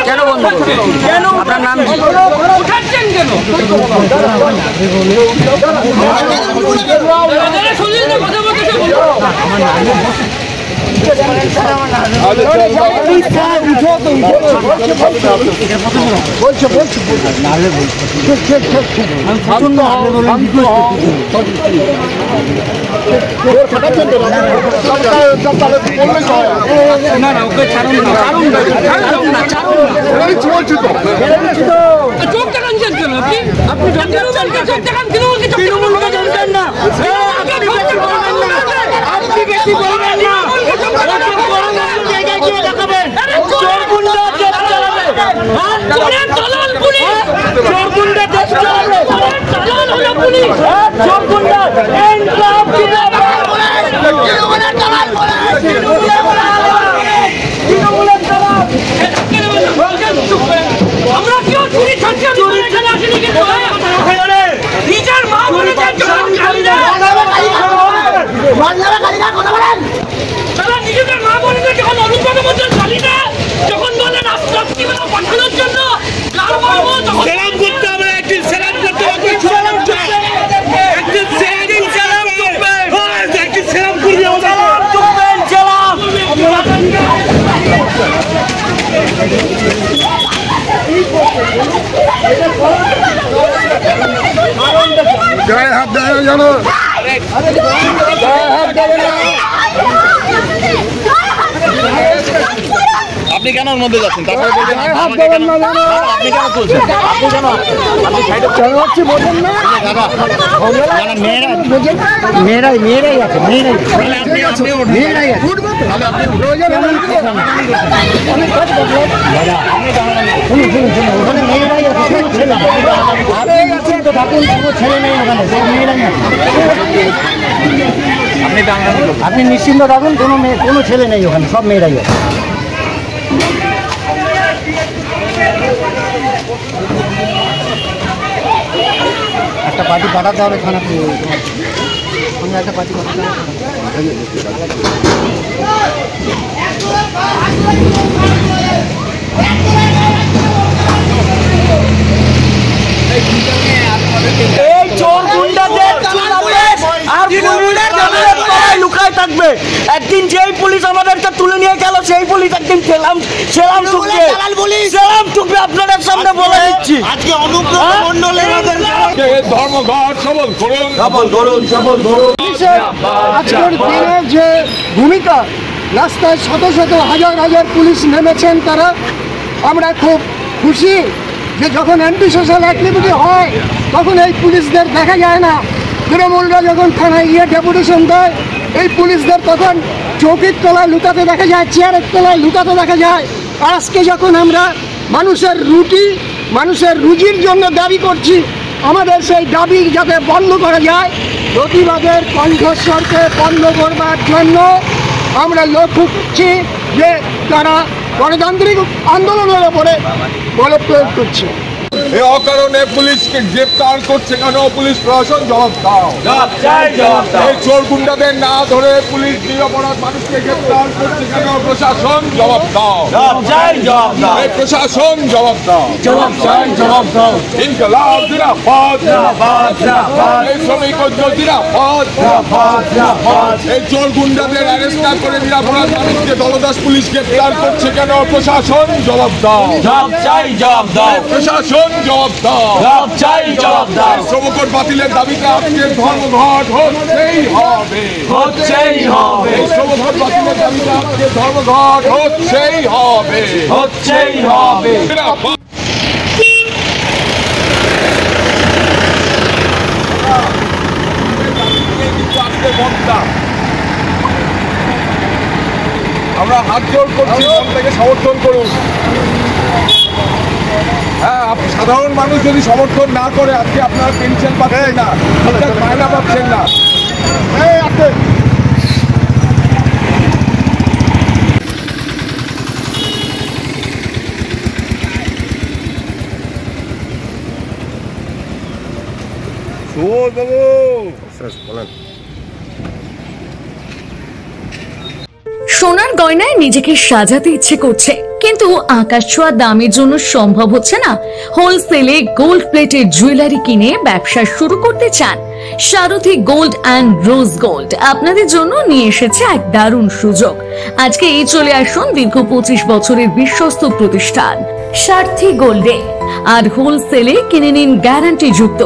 কেন বন্ধ কেন আপনার নাম কি উঠাচ্ছেন কেন চোখ দেখাচ্ছেন কেন আপনি চোখ দেখান তৃণমূলকে জানতেন না আপনি বেশি বলবেন না আমরা কেউ চুরি নিজের মা বলে নিজেদের মা বলে যখন অনুপ্রাণ মধ্যে চালি না যখন বলেন রাষ্ট্রপতি পাঠানোর জন্য সেলাম করতে হবে একদিন সেলাম করতে হবে একদিন সেলাম গায়ে হাত দেয় না জানো গায়ে হাত দেবে না আপনি কেন ওর মধ্যে যাচ্ছেন তারপরে বলবেন হাত দেবেন না জানো আপনি কেন চলছেন আপনি কেন আপনি সাইডে চলে যাচ্ছি বোঝেন না দাদা মেয়েরাই আছে আপনি মেয়েরাই আছে ওখানে মেয়েরাই আছে তো থাকুন কোনো ছেলে নেই ওখানে সব মেয়েরাই আছে আপনি নিশ্চিন্ত থাকুন কোনো ছেলে নেই ওখানে সব মেয়েরাই আছে একটা পার্টি পাঠাতে হবে থানাতে সঙ্গে একটা পার্টি পাঠাতে হবে এই চোর গুন্ডাদের লুকায় থাকবে একদিন যেই পুলিশ আমাদেরকে তুলে নিয়ে গেল সেই পুলিশ একদিন সেলাম টুকবে আপনাদের সামনে বলে দিচ্ছি আজকে অনুব্রত মণ্ডলের ধর্মঘট সবল করুন আজকের দিনে যে ভূমিকা রাস্তায় শত শত হাজার পুলিশ নেমেছেন তারা আমরা খুব খুশি যে যখন অ্যান্টি সোশ্যাল অ্যাক্টিভিটি হয় তখন এই পুলিশদের দেখা যায় না তৃণমূলরা যখন থানায় গিয়ে ডেপুটেশন দেয় এই পুলিশদের তখন চৌকির তলায় লুকাতে দেখা যায় চেয়ারের তলায় লুকাতে দেখা যায় আজকে যখন আমরা মানুষের রুজির জন্য দাবি করছি আমাদের সেই দাবি যাতে বন্ধ করা যায় প্রতিবাদের কণ্ঠস্বরকে বন্ধ করবার জন্য আমরা লক্ষ্য করছি যে তারা গণতান্ত্রিক আন্দোলনের ওপরে বল প্রয়োগ করছে এই অকারণে পুলিশকে গ্রেপ্তার করছে কেন পুলিশ প্রশাসন জবাব দাও এই চোর গুন্ডাদের না ধরে পুলিশ নিরপরাধ মানুষকে গ্রেপ্তার করছে কেন প্রশাসন জবাব দাও এই প্রশাসন জবাব দাও ইনকলাব জিন্দাবাদ এই শ্রমিক ঐক্য জিন্দাবাদ এই চোর গুন্ডাদের অ্যারেস্ট না করে নিরপরাধ মানুষকে দলদাস পুলিশ গ্রেপ্তার করছে কেন প্রশাসন জবাব দাও প্রশাসন জবাব দাও শ্রমকর বাতিলের দাবিতে আজকের ধর্মঘট হচ্ছেই হবে শ্রমকর বাতিলের দাবিতে আজকের ধর্মঘট হচ্ছেই হবে আমরা হাত জোর করছি, মন থেকে সমর্থন করুন। হ্যাঁ, সাধারণ মানুষ যদি সমর্থন না করে আজকে আপনারা পেনশন পাচ্ছেন না, আপনার মায়না পাচ্ছেন না। সোনার গয়নায় নিজেকে সাজাতে ইচ্ছে করছে, কিন্তু আকাশ ছোঁয়া দামের জন্য সম্ভব হচ্ছে না। হোলসেলে গোল্ড প্লেটের জুয়েলারি কিনে ব্যবসা শুরু করতে চান? সারথী গোল্ড অ্যান্ড রোজ গোল্ড আপনাদের জন্য নিয়ে এসেছে এক দারুণ সুযোগ। আজকে এই চলে আসুন দীর্ঘ 25 বছরের বিশ্বস্ত প্রতিষ্ঠান সারথী গোল্ডে, আর হোলসেলে কিনে নিন গ্যারান্টি যুক্ত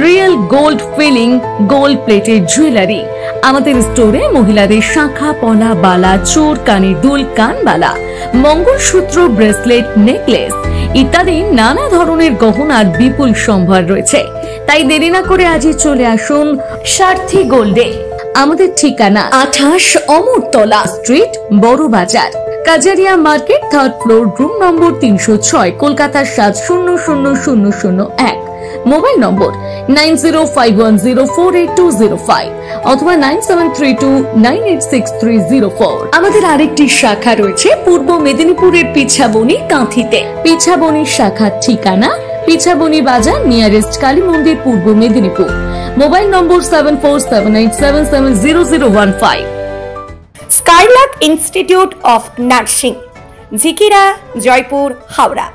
রিয়েল গোল্ড ফিলিং গোল্ড প্লেটের জুয়েলারি। আমাদের স্টোরে মহিলাদের শাখা পলা, বালা, চোর, কানের দুল, কানবালা, মঙ্গলসূত্র, ব্রেসলেট, নেকলেস ইত্যাদি নানা ধরনের গহনার বিপুল সম্ভার রয়েছে। তাই দেরি না করে আজই চলে আসুন সারথী গোল্ডে। আমাদের ঠিকানা 28 অমরতলা স্ট্রিট, বড় বাজার, Kajaria market, 3rd floor, room number 306, Kolkata 700001। Mobile নম্বর 9051048205 অথবা 9732986304। আমাদের আরেকটি শাখা রয়েছে পূর্ব মেদিনীপুরের পিছাবনি কাঁথিতে। পিছাবনির শাখার ঠিকানা পিছাবনি বাজার, নিয়ারেস্ট কালী মন্দির, পূর্ব Medinipur. Mobile number 7478770015। Skylark institute of nursing, Jhikira, Jaipur, Howrah.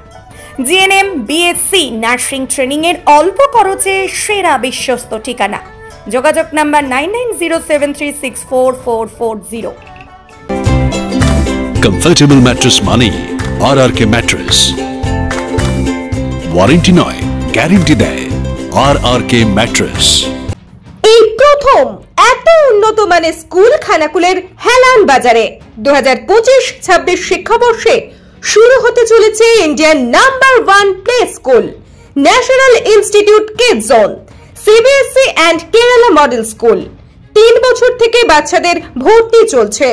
GNM, BSc nursing training এর অল্প খরচে সেরা বিশ্বস্ত ঠিকানা। যোগাযোগ নাম্বার 9907364440। কমফর্টেবল ম্যাট্রেস মানে RRK ম্যাট্রেস। ওয়ারেন্টি নয়, গ্যারান্টি দেয় RRK ম্যাট্রেস। এই প্রথম এত উন্নত মানের স্কুল খানাকুলের হেলান বাজারে 2025-26 শিক্ষাবর্ষে শুরু হতে চলেছে Indian number 1 play school, national institute kids zone, CBSE and Kerala model school. 3 বছর থেকে বাচ্চাদের ভর্তি চলছে।